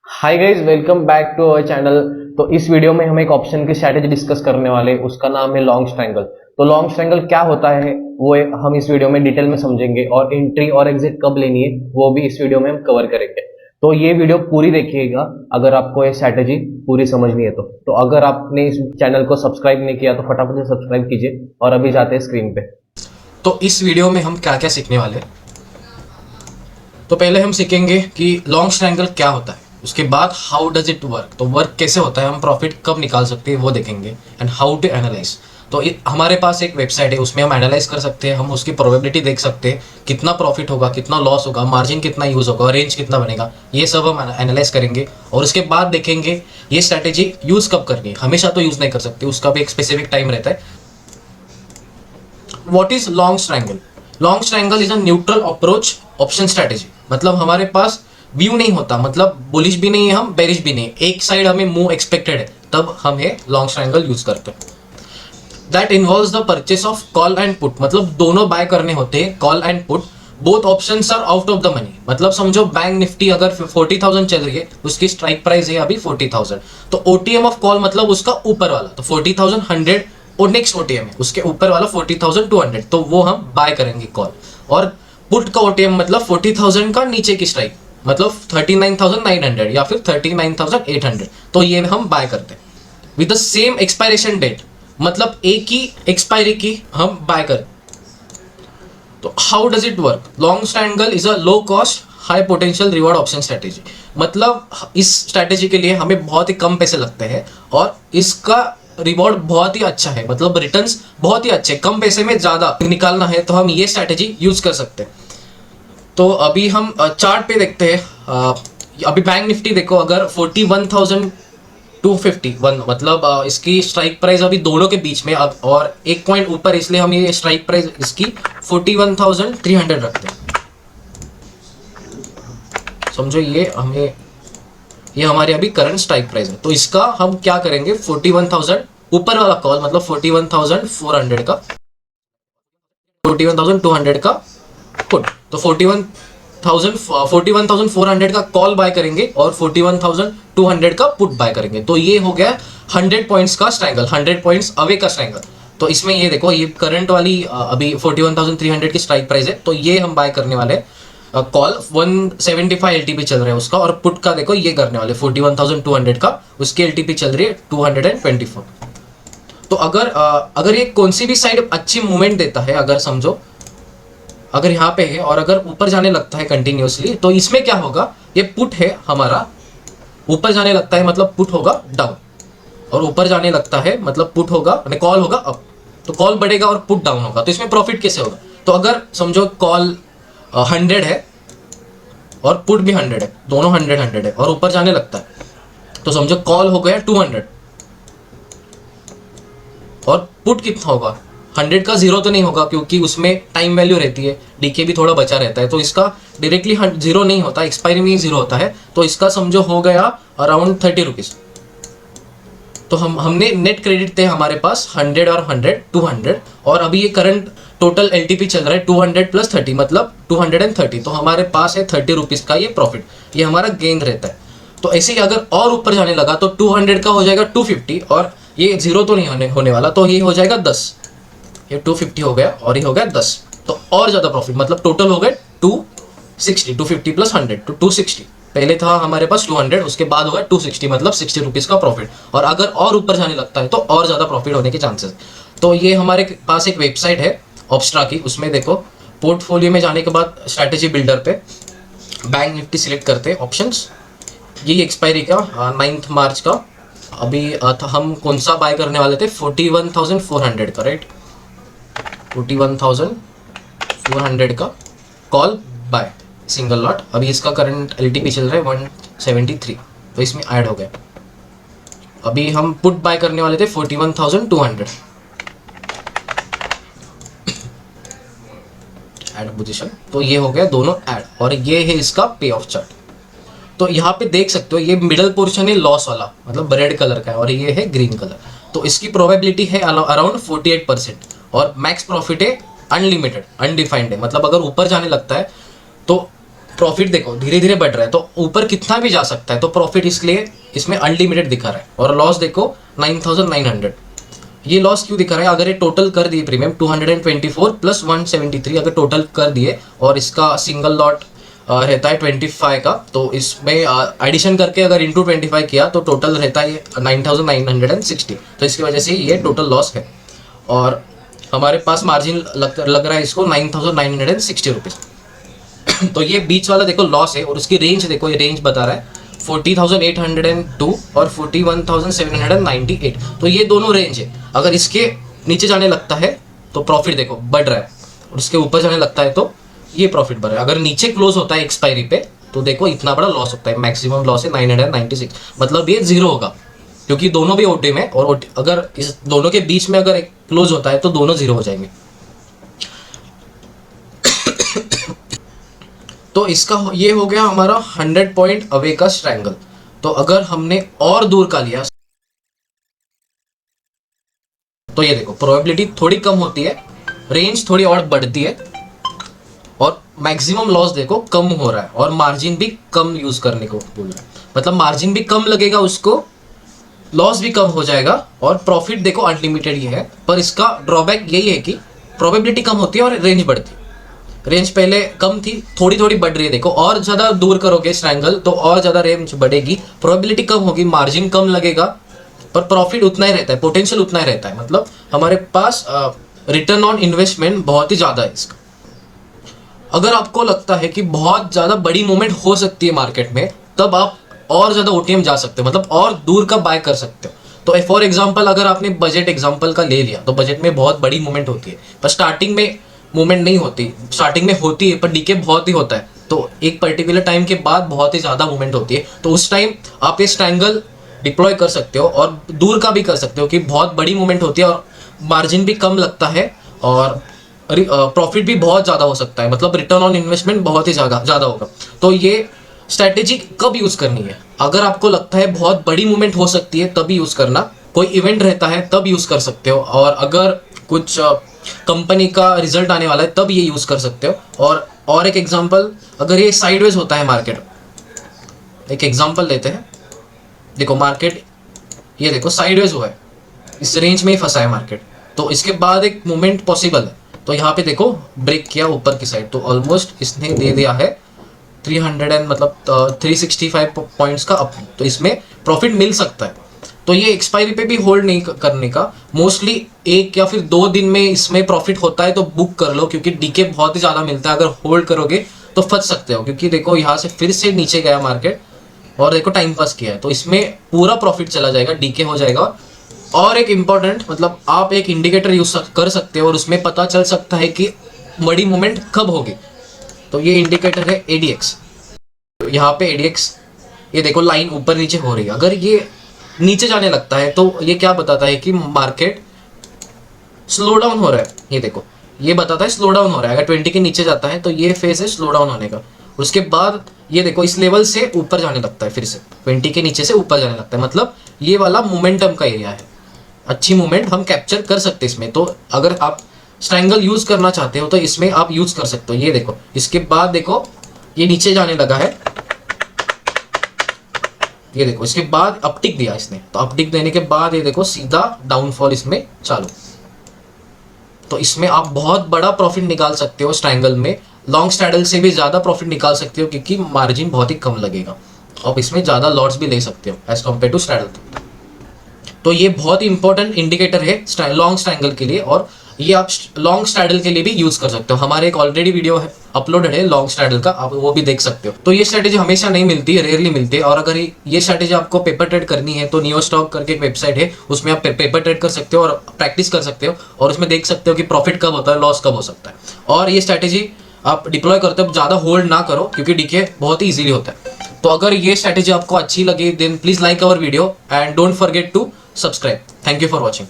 Hi guys, welcome back to our channel. तो इस video में हम एक ऑप्शन की स्ट्रैटेजी डिस्कस करने वाले, उसका नाम है लॉन्ग स्ट्रैंगल। तो लॉन्ग स्ट्रैंगल क्या होता है वो हम इस वीडियो में डिटेल में समझेंगे, और एंट्री और एग्जिट कब लेनी है वो भी इस वीडियो में हम कवर करेंगे। तो ये वीडियो पूरी देखिएगा अगर आपको ये स्ट्रैटेजी पूरी समझनी है। तो अगर आपने इस चैनल को सब्सक्राइब नहीं किया तो फटाफट से सब्सक्राइब कीजिए, और अभी जाते हैं स्क्रीन पे। तो इस वीडियो में हम क्या क्या सीखने वाले हैं। तो पहले हम सीखेंगे कि लॉन्ग ट्रायंगल क्या होता है, उसके बाद हाउ डज इट वर्क, तो वर्क कैसे होता है, हम प्रॉफिट कब निकाल सकते हैं वो देखेंगे, एंड हाउ टू एनालाइज। तो हमारे पास एक वेबसाइट है, उसमें हम एनालाइज कर सकते हैं, हम उसकी प्रोबेबिलिटी देख सकते हैं, कितना प्रॉफिट होगा, कितना लॉस होगा, मार्जिन कितना यूज होगा, रेंज कितना बनेगा, ये सब हम एनालाइज करेंगे। और उसके बाद देखेंगे ये स्ट्रैटेजी यूज कब करनी है। हमेशा तो यूज नहीं कर सकते, उसका भी एक स्पेसिफिक टाइम रहता है। What is long triangle? Long triangle is a neutral approach option strategy. मतलब हमारे पास व्यू नहीं होता, मतलब बुलिश भी नहीं है हम, बेरिश भी नहीं है, एक साइड हमें मूव एक्सपेक्टेड है, तब हम ये लॉन्ग ट्रायंगल यूज करते हैं। That involves the purchase of call and put, मतलब दोनों बाय करने होते हैं, call and put. Both options are out of the money. मतलब समझो बैंक निफ्टी अगर 40,000 चल रही है, उसकी स्ट्राइक प्राइस है अभी 40,000, तो ओटीएम ऑफ कॉल मतलब उसका ऊपर वाला, तो 40,100, और नेक्स्ट ओटीएम है उसके ऊपर वाला 40,200, तो वो हम बाय करेंगे कॉल। और पुट का ओटीएम मतलब 40,000 का नीचे की स्ट्राइक, मतलब 39,900 या फिर 39,800, तो ये हम बाय करते हैं with the same expiration date, मतलब एक ही एक्सपायरी की हम बाय करते। तो how does it work? Long triangle is a low cost high potential reward option strategy. मतलब इस स्ट्रेटेजी के लिए हमें बहुत ही कम पैसे लगते हैं, और इसका रिवॉर्ड बहुत ही अच्छा है, मतलब रिटर्न्स बहुत ही अच्छे, कम पैसे में ज्यादा निकालना है तो हम ये स्ट्रेटेजी यूज कर सकते हैं। तो अभी हम चार्ट पे देखते हैं। अभी बैंक निफ्टी देखो, अगर 41,251, मतलब इसकी स्ट्राइक प्राइस अभी दोनों के बीच में, और एक पॉइंट ऊपर, इसलिए हम ये स्ट्राइक प्राइस इसकी 41,300 रखते हैं। समझो ये हमारी अभी करंट स्ट्राइक प्राइस है। तो इसका हम क्या करेंगे, 41,000 ऊपर वाला कॉल, मतलब 41,400 का, 41,200 का पुट, तो 41,400 का कॉल बाय करेंगे और 41,200 का पुट बाय करेंगे। तो ये हो गया 100 पॉइंट्स का स्ट्रैंगल, 100 पॉइंट्स अवे का स्ट्रैंगल। तो इसमें ये देखो, ये करंट वाली अभी 41,300 की स्ट्राइक प्राइस है, तो ये हम बाय करने वाले कॉल 175 एलटीपी चल रहा है उसका, और पुट का देखो ये करने वाले 41,200 का, उसकी एलटीपी चल रही है 224। तो अगर ये कौन सी भी साइड अच्छी मूवमेंट देता है, अगर समझो अगर यहाँ पे है और अगर ऊपर जाने लगता है कंटिन्यूसली, तो इसमें क्या होगा, ये पुट है हमारा, ऊपर जाने लगता है मतलब पुट होगा डाउन, और ऊपर जाने लगता है मतलब पुट होगा, कॉल होगा अप, तो कॉल बढ़ेगा और पुट डाउन होगा। तो इसमें प्रॉफिट कैसे होगा? तो अगर समझो कॉल 100 है और पुट भी 100 है, दोनों 100 है, और ऊपर जाने लगता है, तो समझो कॉल हो गया 200, और पुट कितना होगा, 100 का जीरो तो नहीं होगा, क्योंकि उसमें टाइम वैल्यू रहती है, डीके भी थोड़ा बचा रहता है, तो इसका डायरेक्टली जीरो नहीं होता, एक्सपायरी में ही जीरो होता है। तो इसका समझो हो गया अराउंड 30 रुपीज। तो हमने नेट क्रेडिट थे हमारे पास 100 और 100 200, और अभी ये करंट टोटल एलटीपी चल रहा है 200 प्लस 30, मतलब 230, तो हमारे पास है 30 रुपीज का ये प्रॉफिट, ये हमारा गेन रहता है। तो ऐसे ही अगर और ऊपर जाने लगा तो 200 का हो जाएगा 250, और ये जीरो तो नहीं होने वाला, तो ये हो जाएगा 10, ये 250 हो गया और ये हो गया 10, तो और ज्यादा प्रॉफिट, मतलब टोटल हो गए 260, 250 प्लस 100 तो 260। पहले था हमारे पास 200, उसके बाद होगा 260, मतलब 60 रुपीज का प्रॉफिट। और अगर और ऊपर जाने लगता है तो और ज्यादा प्रॉफिट होने के चांसेस। तो ये हमारे पास एक वेबसाइट है ऑप्स्ट्रा की, उसमें देखो पोर्टफोलियो में जाने के बाद स्ट्रैटेजी बिल्डर पे बैंक निफ्टी सिलेक्ट करते हैं ऑप्शंस, ये एक्सपायरी का 9 मार्च का। अभी हम कौन सा बाय करने वाले थे, 41,400 का, राइट, 41,400 का कॉल बाय सिंगल लॉट। अभी इसका करंट एलटीपी चल रहा है 173, तो इसमें ऐड हो गया। अभी हम पुट बाय करने वाले थे 41,200, ऐड पोजीशन, तो ये हो गया दोनों ऐड, और ये है इसका पे ऑफ चार्ट। तो यहाँ पे देख सकते हो, ये मिडल पोर्शन है लॉस वाला, मतलब रेड कलर का है, और ये है ग्रीन कलर। तो इसकी प्रोबेबिलिटी है अराउंड 48%, और मैक्स प्रॉफिट है अनलिमिटेड, अनडिफाइंड है, मतलब अगर ऊपर जाने लगता है तो प्रॉफिट देखो धीरे धीरे बढ़ रहा है, तो ऊपर कितना भी जा सकता है, तो प्रॉफिट इसलिए इसमें अनलिमिटेड दिखा रहा है। और लॉस देखो 9900, ये लॉस क्यों दिखा रहा है? अगर ये टोटल कर दिए प्रीमियम 224 प्लस 173 अगर टोटल कर दिए और इसका सिंगल लॉट रहता है 25 का, तो इसमें एडिशन करके अगर इंटू 25 किया तो टोटल रहता है 9960। तो इसकी वजह से ये टोटल लॉस है और हमारे पास मार्जिन लग रहा है इसको 9960 रुपीज़। तो ये बीच वाला देखो लॉस है और उसकी रेंज देखो, ये रेंज बता रहा है 40,802 और 41,798। तो ये दोनों रेंज है। अगर इसके नीचे जाने लगता है तो प्रॉफिट देखो बढ़ रहा है और उसके ऊपर जाने लगता है तो ये प्रॉफिट बढ़ रहा है। अगर नीचे क्लोज होता है एक्सपायरी पे तो देखो इतना बड़ा लॉस होता है, मैक्सिमम लॉस है 996, मतलब ये जीरो होगा क्योंकि दोनों भी ओटी में, और अगर इस दोनों के बीच में अगर एक क्लोज होता है तो दोनों जीरो हो जाएंगे। तो इसका ये हो गया हमारा 100 पॉइंट अवे का स्ट्रैंगल। तो अगर हमने और दूर का लिया तो ये देखो प्रोबेबिलिटी थोड़ी कम होती है, रेंज थोड़ी और बढ़ती है और मैक्सिमम लॉस देखो कम हो रहा है और मार्जिन भी कम यूज करने को बोल रहा है। मतलब मार्जिन भी कम लगेगा उसको, लॉस भी कम हो जाएगा और प्रॉफिट देखो अनलिमिटेड ही है। पर इसका ड्रॉबैक यही है कि प्रोबेबिलिटी कम होती है और रेंज बढ़ती है। रेंज पहले कम थी, थोड़ी थोड़ी बढ़ रही है देखो, और ज़्यादा दूर करोगे स्ट्रैंगल तो और ज़्यादा रेंज बढ़ेगी, प्रोबेबिलिटी कम होगी, मार्जिन कम लगेगा, पर प्रॉफिट उतना ही रहता है, पोटेंशियल उतना ही रहता है। मतलब हमारे पास रिटर्न ऑन इन्वेस्टमेंट बहुत ही ज़्यादा है इसका। अगर आपको लगता है कि बहुत ज़्यादा बड़ी मूवमेंट हो सकती है मार्केट में, तब आप और ज़्यादा ओटीएम जा सकते हो, मतलब और दूर का बाय कर सकते हो। तो फॉर एग्जांपल अगर आपने बजट एग्जांपल का ले लिया तो बजट में बहुत बड़ी मूवमेंट होती है, पर स्टार्टिंग में मूवमेंट नहीं होती, स्टार्टिंग में होती है पर डीके बहुत ही होता है। तो एक पर्टिकुलर टाइम के बाद बहुत ही ज़्यादा मूवमेंट होती है, तो उस टाइम आप ये स्ट्रैंगल डिप्लॉय कर सकते हो और दूर का भी कर सकते हो कि बहुत बड़ी मूवमेंट होती है और मार्जिन भी कम लगता है और प्रॉफिट भी बहुत ज़्यादा हो सकता है, मतलब रिटर्न ऑन इन्वेस्टमेंट बहुत ही ज़्यादा होगा। तो ये स्ट्रैटेजी कब यूज़ करनी है? अगर आपको लगता है बहुत बड़ी मूवमेंट हो सकती है तभी यूज़ करना, कोई इवेंट रहता है तब यूज़ कर सकते हो, और अगर कुछ कंपनी का रिजल्ट आने वाला है तब ये यूज़ कर सकते हो। और एक एग्जांपल, अगर ये साइडवेज होता है मार्केट, एक एग्जांपल लेते हैं, देखो मार्केट ये देखो साइडवेज हुआ है, इस रेंज में ही फंसा है मार्केट, तो इसके बाद एक मूवमेंट पॉसिबल है। तो यहाँ पे देखो ब्रेक किया ऊपर की साइड, तो ऑलमोस्ट इसने दे दिया है 365 पॉइंट्स का अप, तो इसमें प्रॉफिट मिल सकता है। तो ये एक्सपायरी पे भी होल्ड नहीं करने का, मोस्टली 1 या फिर 2 दिन में इसमें प्रॉफिट होता है तो बुक कर लो, क्योंकि डीके बहुत ही ज़्यादा मिलता है। अगर होल्ड करोगे तो फंस सकते हो, क्योंकि देखो यहाँ से फिर से नीचे गया मार्केट और देखो टाइम पास किया है, तो इसमें पूरा प्रॉफिट चला जाएगा, डीके हो जाएगा। और एक इम्पॉर्टेंट, मतलब आप एक इंडिकेटर यूज कर सकते हो और उसमें पता चल सकता है कि बड़ी मूवमेंट कब होगी। तो ये इंडिकेटर है ADX। यहाँ पे ADX ये देखो लाइन ऊपर नीचे हो रही है, अगर ये नीचे जाने लगता है तो ये क्या बताता है कि मार्केट स्लो डाउन हो रहा है। ये देखो ये बताता है स्लो डाउन हो रहा है, अगर 20 के नीचे जाता है तो ये फेज है स्लो डाउन होने का। उसके बाद ये देखो इस लेवल से ऊपर जाने लगता है, फिर से 20 के नीचे से ऊपर जाने लगता है, मतलब ये वाला मोमेंटम का एरिया है, अच्छी मूवमेंट हम कैप्चर कर सकते हैं इसमें। तो अगर आप स्ट्रैंगल यूज करना चाहते हो तो इसमें आप यूज कर सकते हो। ये देखो इसके बाद देखो ये नीचे जाने लगा है, ये देखो इसके बाद अपटिक दिया इसने, तो अपटिक देने के बाद ये देखो सीधा डाउनफॉल इसमें चालू। तो इसमें आप बहुत बड़ा प्रॉफिट निकाल सकते हो स्ट्रैंगल में, लॉन्ग स्ट्रैडल से भी ज़्यादा प्रॉफिट निकाल सकते हो, क्योंकि मार्जिन बहुत ही कम लगेगा। आप इसमें ज़्यादा लॉट्स भी ले सकते हो एज कम्पेयर टू स्ट्रैडल। तो ये बहुत ही इंपॉर्टेंट इंडिकेटर है लॉन्ग स्ट्रैंगल के लिए, और ये आप लॉन्ग स्ट्रैडल के लिए भी यूज कर सकते हो। हमारे एक ऑलरेडी वीडियो है अपलोडेड है लॉन्ग स्ट्रैडल का, आप वो भी देख सकते हो। तो ये स्ट्रैटेजी हमेशा नहीं मिलती है, रेयरली मिलती है। और अगर ये स्ट्रैटेजी आपको पेपर ट्रेड करनी है तो नियो स्टॉक करके एक वेबसाइट है, उसमें आप पेपर ट्रेड कर सकते हो और प्रैक्टिस कर सकते हो, और उसमें देख सकते हो कि प्रॉफिट कब होता है, लॉस कब हो सकता है। और ये स्ट्रैटेजी आप डिप्लॉय करते हो ज़्यादा होल्ड ना करो, क्योंकि डीके बहुत ही ईजिली होता है। तो अगर ये स्ट्रैटेजी आपको अच्छी लगी then please like our video and don't forget to subscribe. Thank you for watching.